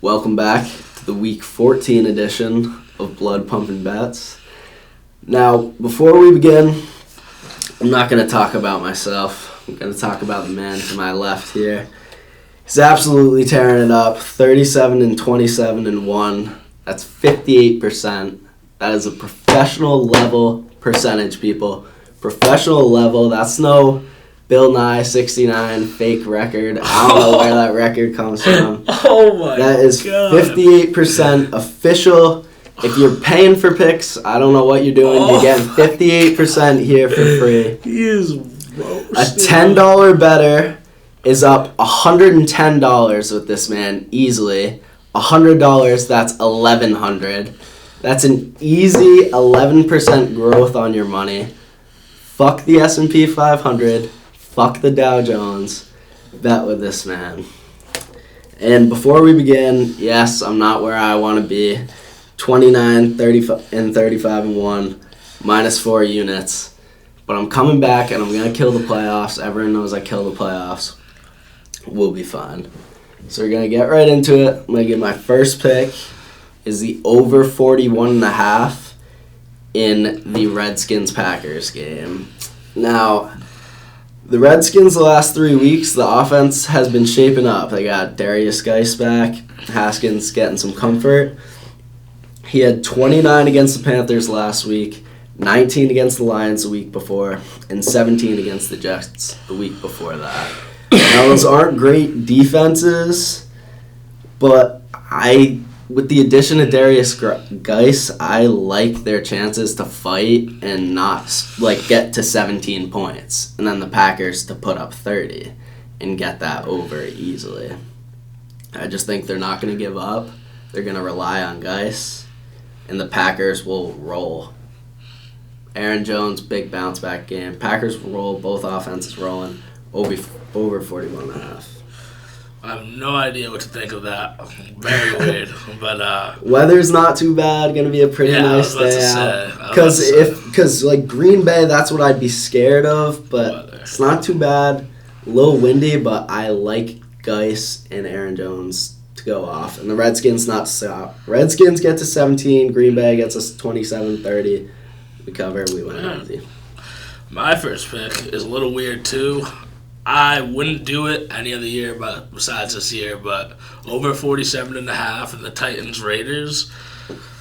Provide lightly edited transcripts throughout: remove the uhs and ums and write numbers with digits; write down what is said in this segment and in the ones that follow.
Welcome back to the Week 14 edition of Blood Pumping Bets. Now, before we begin, I'm not going to talk about myself. I'm going to talk about the man to my left here. He's absolutely tearing it up. 37 and 27 and 1. That's 58%. That is a professional level percentage, people. Professional level. That's no Bill Nye 69 fake record. I don't know where that record comes from. Oh my god. That is 58% official. If you're paying for picks, I don't know what you're doing. You're getting 58% here for free. He is A $10 better is up $110 with this man easily. $100, that's $1,100. That's an easy 11% growth on your money. Fuck the S&P 500. Fuck the Dow Jones. Bet with this man. And before we begin, yes, I'm not where I want to be. 29, 35, and 35 and 1, minus 4 units. But I'm coming back and I'm going to kill the playoffs. Everyone knows I kill the playoffs. We'll be fine. So we're going to get right into it. I'm going to give my first pick is the over 41.5 in the Redskins-Packers game. Now, the Redskins the last 3 weeks, the offense has been shaping up. They got Darius Geis back. Haskins getting some comfort. He had 29 against the Panthers last week, 19 against the Lions the week before, and 17 against the Jets the week before that. Now, those aren't great defenses, but with the addition of Darius Geis, I like their chances to fight and not get to 17 points, and then the Packers to put up 30 and get that over easily. I just think they're not going to give up. They're going to rely on Geis, and the Packers will roll. Aaron Jones, big bounce back game. Packers will roll. Both offenses rolling. Over 41.5. I have no idea what to think of that. Very weird, but weather's not too bad. Gonna be a pretty nice day out. Because Green Bay, that's what I'd be scared of. But it's not too bad. A little windy, but I like Geis and Aaron Jones to go off, and the Redskins not to stop. Redskins get to 17. Green Bay gets us 27-30. We cover. We win easy. My first pick is a little weird too. I wouldn't do it any other year, but besides this year. But over 47.5 in the Titans Raiders.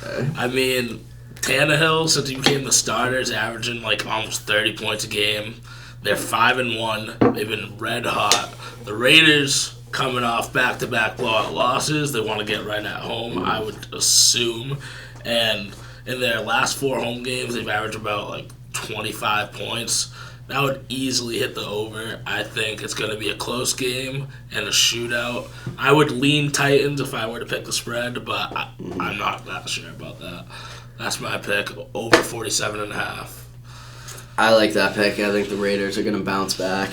Okay. I mean, Tannehill, since he became the starter, is averaging almost 30 points a game. They're 5-1. They've been red hot. The Raiders coming off back-to-back blowout losses. They want to get right at home, I would assume. And in their last 4 home games, they've averaged about 25 points. That would easily hit the over. I think it's going to be a close game and a shootout. I would lean Titans if I were to pick the spread, but I'm not that sure about that. That's my pick, over 47.5. I like that pick. I think the Raiders are going to bounce back.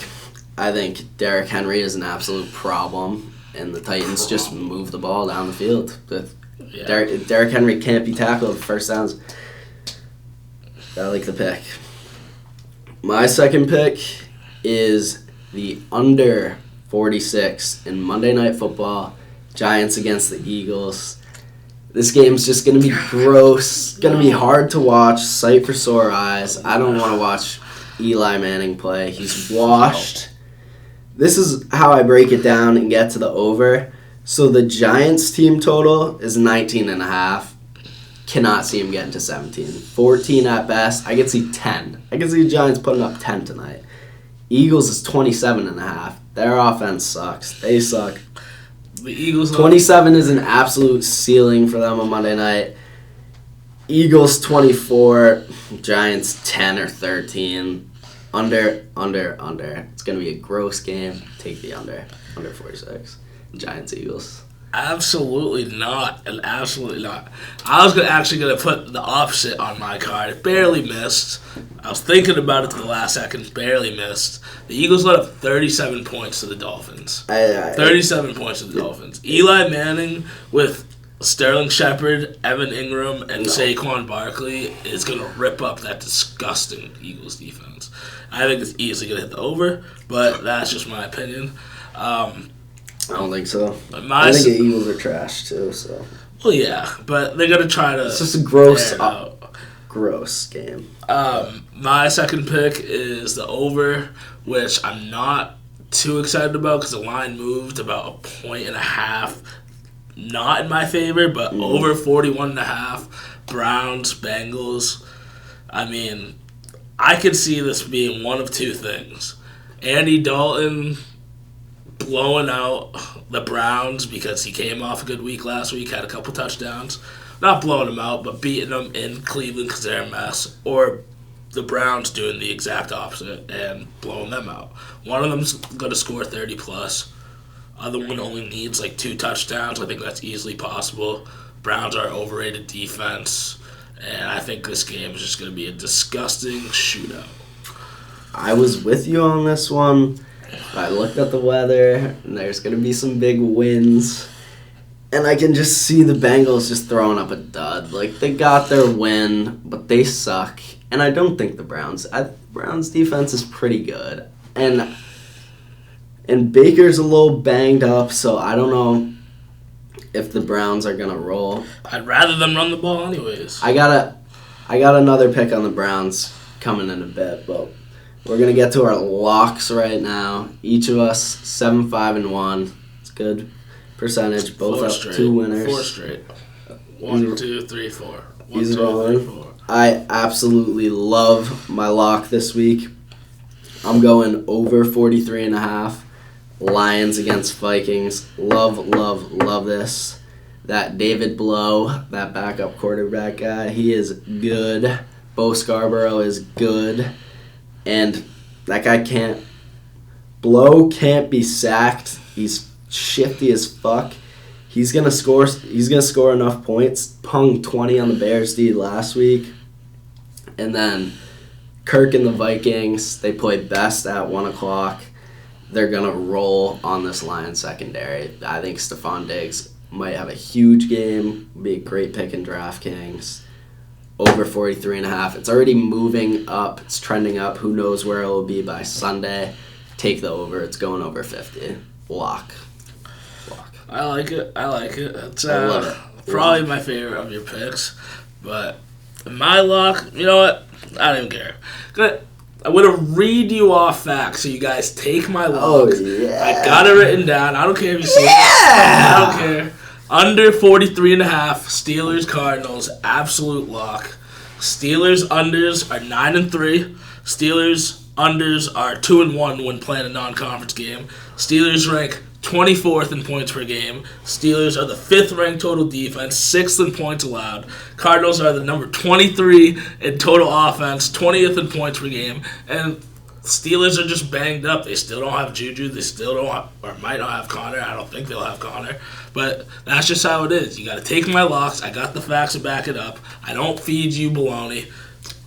I think Derrick Henry is an absolute problem, and the Titans just move the ball down the field. Yeah. Derrick Henry can't be tackled first downs. I like the pick. My second pick is the under 46 in Monday Night Football, Giants against the Eagles. This game's just going to be gross, going to be hard to watch, sight for sore eyes. I don't want to watch Eli Manning play. He's washed. This is how I break it down and get to the over. So the Giants team total is 19.5. Cannot see him getting to 17. 14 at best. I could see 10. I could see the Giants putting up 10 tonight. Eagles is 27.5. Their offense sucks. They suck. The Eagles 27 is an absolute ceiling for them on Monday night. Eagles 24. Giants 10 or 13. Under. It's going to be a gross game. Take the under. Under 46. Giants, Eagles. Absolutely not, and absolutely not. I was actually going to put the opposite on my card. Barely missed. I was thinking about it to the last second. Barely missed. The Eagles let up 37 points to the Dolphins. 37 points to the Dolphins. Eli Manning with Sterling Shepard, Evan Ingram, and Saquon Barkley is going to rip up that disgusting Eagles defense. I think it's easily going to hit the over, but that's just my opinion. I don't think so. My I think the Eagles are trash too. So. Well, yeah, but they're gonna try to. It's just a gross game. My second pick is the over, which I'm not too excited about because the line moved about 1.5 points. Not in my favor, but over 41.5. Browns, Bengals. I mean, I could see this being one of two things. Andy Dalton blowing out the Browns because he came off a good week last week, had a couple touchdowns. Not blowing them out, but beating them in Cleveland because they're a mess. Or the Browns doing the exact opposite and blowing them out. One of them's going to score 30+. Other one only needs like 2 touchdowns. I think that's easily possible. Browns are overrated defense. And I think this game is just going to be a disgusting shootout. I was with you on this one. I looked at the weather, and there's going to be some big winds. And I can just see the Bengals just throwing up a dud. Like, they got their win, but they suck. And I don't think the Browns... Browns' defense is pretty good. And Baker's a little banged up, so I don't know if the Browns are going to roll. I'd rather them run the ball anyways. I got another pick on the Browns coming in a bit, but we're going to get to our locks right now. Each of us 7-5-1. It's good percentage. Both 4 up straight. 2 winners. 4 straight. 1, 2, 3, 4. 1, He's 2, rolling. 3, 4. I absolutely love my lock this week. I'm going over 43.5. Lions against Vikings. Love this. That David Blow, that backup quarterback guy, he is good. Bo Scarborough is good. And that guy Blow can't be sacked. He's shifty as fuck. He's gonna score enough points. Hung 20 on the Bears D last week. And then Kirk and the Vikings, they play best at 1 o'clock. They're going to roll on this Lions secondary. I think Stephon Diggs might have a huge game. Be a great pick in DraftKings. Over 43.5. It's already moving up. It's trending up. Who knows where it will be by Sunday. Take the over. It's going over 50. Lock. I like it. It's I love it. probably my favorite of your picks. But my lock, you know what? I don't even care. I'm going to read you off facts so you guys take my lock. Oh, yeah. I got it written down. I don't care if you say it. I don't care. Under 43.5, Steelers, Cardinals, absolute lock. Steelers unders are 9-3. Steelers unders are 2-1 when playing a non-conference game. Steelers rank 24th in points per game. Steelers are the 5th ranked total defense, 6th in points allowed. Cardinals are the number 23 in total offense, 20th in points per game. And Steelers are just banged up. They still don't have Juju. They still don't have, or might not have Connor. I don't think they'll have Connor. But that's just how it is. You got to take my locks. I got the facts to back it up. I don't feed you baloney.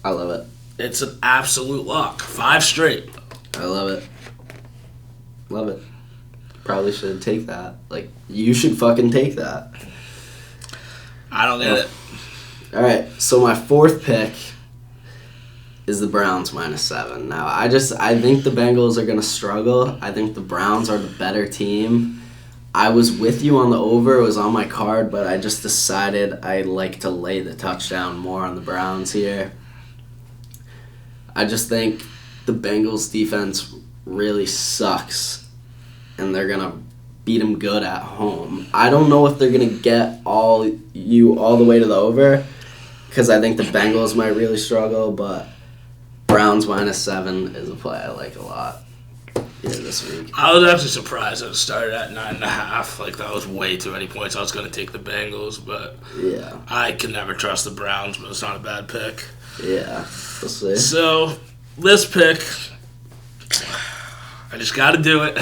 I love it. It's an absolute lock. 5 straight. I love it. Love it. Probably should take that. Like, you should fucking take that. I don't get it. All right, so my 4th pick is the Browns -7. Now, I think the Bengals are going to struggle. I think the Browns are the better team. I was with you on the over. It was on my card, but I just decided I like to lay the touchdown more on the Browns here. I just think the Bengals defense really sucks, and they're going to beat them good at home. I don't know if they're going to get all the way to the over, because I think the Bengals might really struggle, but Browns -7 is a play I like a lot here this week. I was actually surprised that it started at 9.5. Like, that was way too many points. I was going to take the Bengals, but yeah, I can never trust the Browns, but it's not a bad pick. Yeah, we'll see. So, this pick, I just got to do it.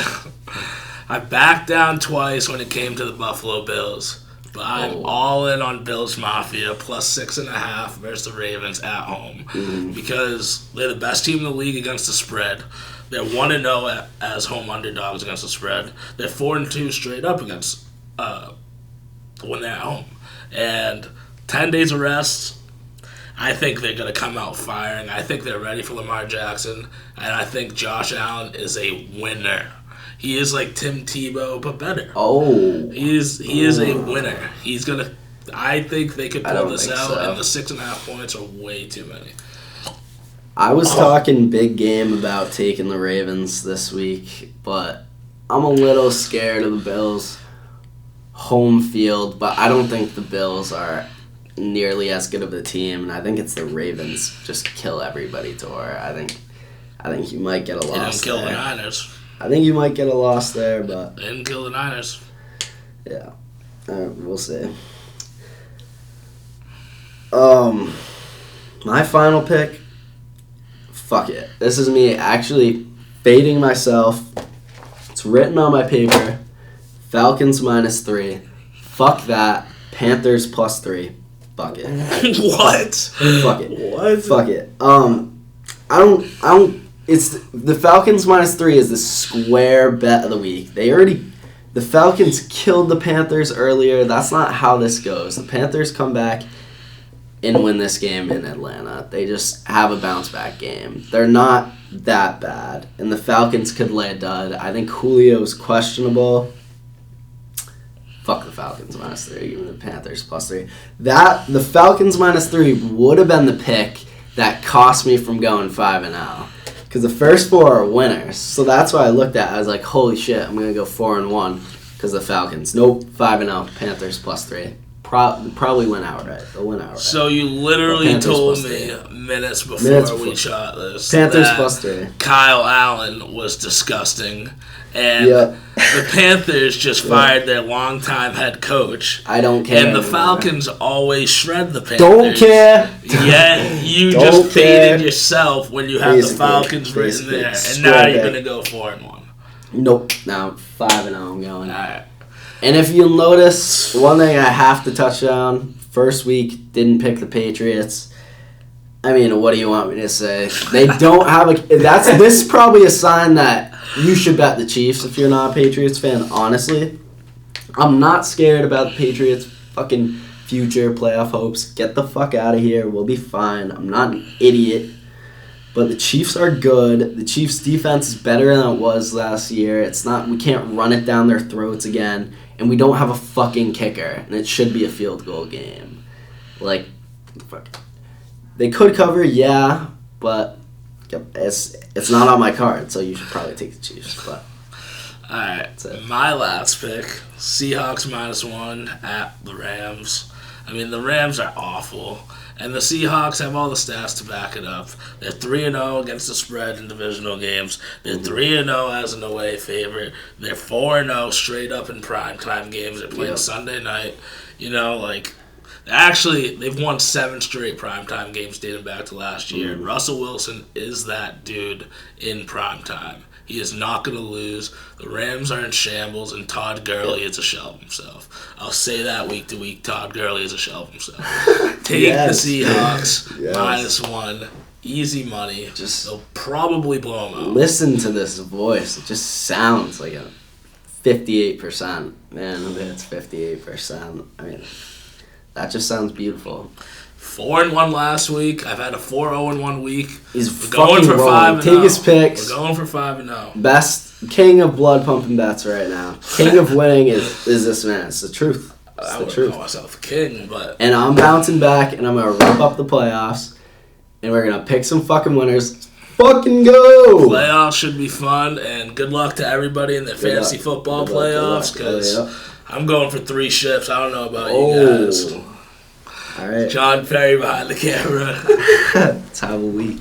I backed down twice when it came to the Buffalo Bills, but I'm all in on Bills Mafia +6.5 versus the Ravens at home because they're the best team in the league against the spread. They're 1-0 as home underdogs against the spread. They're 4-2 straight up against when they're at home. And 10 days of rest, I think they're going to come out firing. I think they're ready for Lamar Jackson, and I think Josh Allen is a winner. He is like Tim Tebow, but better. Oh. He is a winner. He's going to... I think they could pull this out, and the 6.5 points are way too many. I was talking big game about taking the Ravens this week, but I'm a little scared of the Bills' home field, but I don't think the Bills are nearly as good of a team, and I think it's the Ravens just kill everybody to her. I think you might get a loss They didn't kill there. the Niners. I think you might get a loss there, but... They didn't kill the Niners. Yeah. We'll see. My final pick, fuck it. This is me actually fading myself. It's written on my paper. Falcons -3. Fuck that. Panthers +3. Fuck it. What? Fuck it. What? Fuck it. I don't. It's the Falcons -3 is the square bet of the week. The Falcons killed the Panthers earlier. That's not how this goes. The Panthers come back and win this game in Atlanta. They just have a bounce-back game. They're not that bad, and the Falcons could lay a dud. I think Julio's questionable. Fuck the Falcons -3. Give me the Panthers +3. The Falcons -3 would have been the pick that cost me from going 5-0. Because the first 4 are winners. So that's why I looked at it. I was like, holy shit, I'm going to go 4-1 because the Falcons. Nope, 5-0, Panthers +3. Probably win outright. They'll win outright. So you literally told me minutes before we shot this Panthers that +3. Kyle Allen was disgusting, and Yep. the Panthers just fired their longtime head coach. I don't care. And the anymore. Falcons always shred the Panthers. Don't care. Yet you Don't just faded care. yourself when you have Basically, the Falcons written there, and square now you're bet. going to go 4-1. Nope. Now 5-0 I'm going. All right. And if you'll notice, one thing I have to touch on, first week, didn't pick the Patriots. I mean, what do you want me to say? They don't have this is probably a sign that you should bet the Chiefs if you're not a Patriots fan, honestly. I'm not scared about the Patriots' fucking future playoff hopes. Get the fuck out of here. We'll be fine. I'm not an idiot. But the Chiefs are good. The Chiefs' defense is better than it was last year. We can't run it down their throats again. And we don't have a fucking kicker. And it should be a field goal game. Like, fuck. They could cover, yeah. But it's not on my card. So you should probably take the Chiefs. But Alright, my last pick, Seahawks -1 at the Rams. I mean, the Rams are awful, and the Seahawks have all the stats to back it up. They're 3-0 against the spread in divisional games. They're 3-0 as an away favorite. They're 4-0 straight up in primetime games. They're playing Sunday night. You know, like, actually, they've won 7 straight primetime games dating back to last year. Russell Wilson is that dude in primetime. He is not going to lose. The Rams are in shambles, and Todd Gurley is a shell of himself. I'll say that week to week. Todd Gurley is a shell of himself. Take the Seahawks -1. Easy money. They'll probably blow them out. Listen to this voice. It just sounds like a 58%. Man, it's 58%. I mean, that just sounds beautiful. 4-1 last week. I've had a 4-0-1 week. He's We're going for rolling. 5-0. Take his picks. We're going for 5-0. Best king of blood pumping bets right now. King of winning is this man. It's the truth. It's I the wouldn't truth. call myself a king, but And I'm bouncing back, and I'm gonna wrap up the playoffs, and we're gonna pick some fucking winners. Fucking go! playoffs should be fun, and good luck to everybody in their fantasy football playoffs, because I'm going for 3 ships. I don't know about you guys. All right. John Perry behind the camera. Let's have a week.